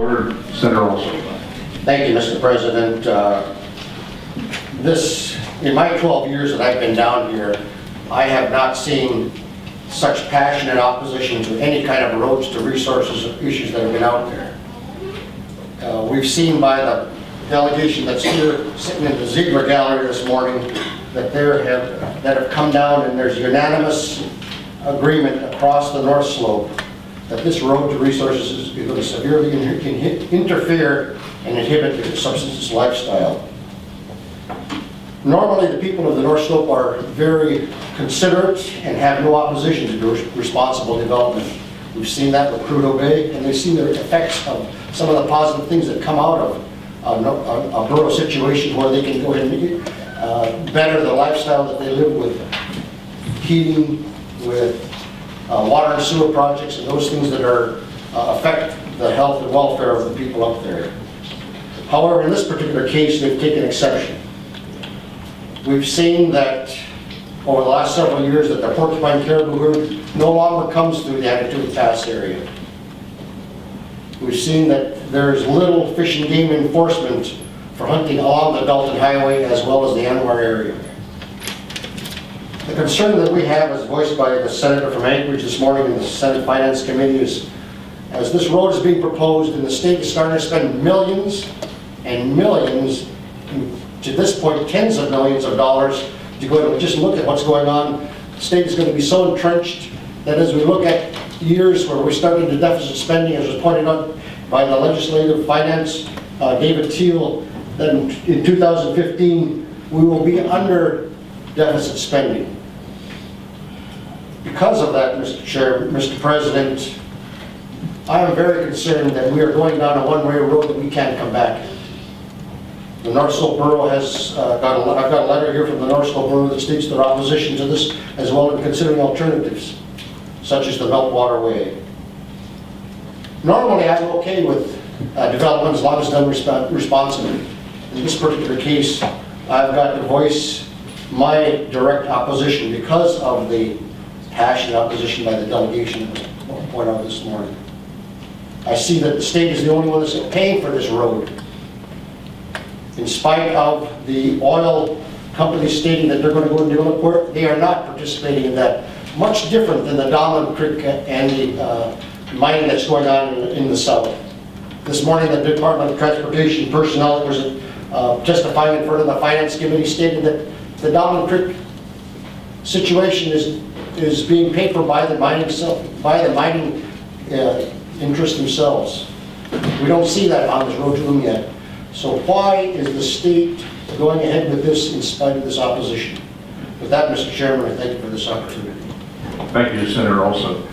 Order, Senator Olson. Thank you, Mr. President. In my 12 years that I've been down here, I have not seen such passionate opposition to any kind of roads to resources issues that have been out there. We've seen by the delegation that's here sitting in the Ziegler Gallery this morning that have come down, and there's unanimous agreement across the North Slope that this road to resources is going to severely interfere and inhibit the subsistence lifestyle. Normally, the people of the North Slope are very considerate and have no opposition to responsible development. We've seen that with Prudhoe Bay, and they've seen the effects of some of the positive things that come out of a borough situation where they can go ahead and better the lifestyle that they live with, heating, with water and sewer projects, and those things that affect the health and welfare of the people up there. However, in this particular case, they've taken exception. We've seen that over the last several years that the porcupine caribou herd no longer comes through the Atitude Pass area. We've seen that there's little fish and game enforcement for hunting along the Dalton Highway as well as the Anwar area. The concern that we have, as voiced by the senator from Anchorage this morning in the Senate Finance Committee, is as this road is being proposed and the state is starting to spend millions and millions, to this point tens of millions of dollars, to go and just look at what's going on. The state is going to be so entrenched that as we look at years where we're starting to deficit spending, as was pointed out by the legislative finance, David Teal, then in 2015 we will be under deficit spending. Because of that, Mr. President, I am very concerned that we are going down a one-way road that we can't come back. The North Slope Borough has I've got a letter here from the North Slope Borough that states their opposition to this, as well as considering alternatives, such as the Meltwater Way. Normally, I'm okay with development as long as done responsibly. In this particular case, I've got to voice my direct opposition because of the passionate opposition by the delegation that was pointed out this morning. I see that the state is the only one that's paying for this road. In spite of the oil companies stating that they're going to go and develop work, they are not participating in that. Much different than the Donald Creek and the mining that's going on in the south. This morning, the Department of Transportation personnel that was testifying in front of the Finance Committee stated that the Donald Creek situation is being paid for by the mining interests themselves. We don't see that on this road to Umiat. So why is the state going ahead with this in spite of this opposition? With that, Mr. Chairman, I thank you for this opportunity. Thank you, Senator Olson.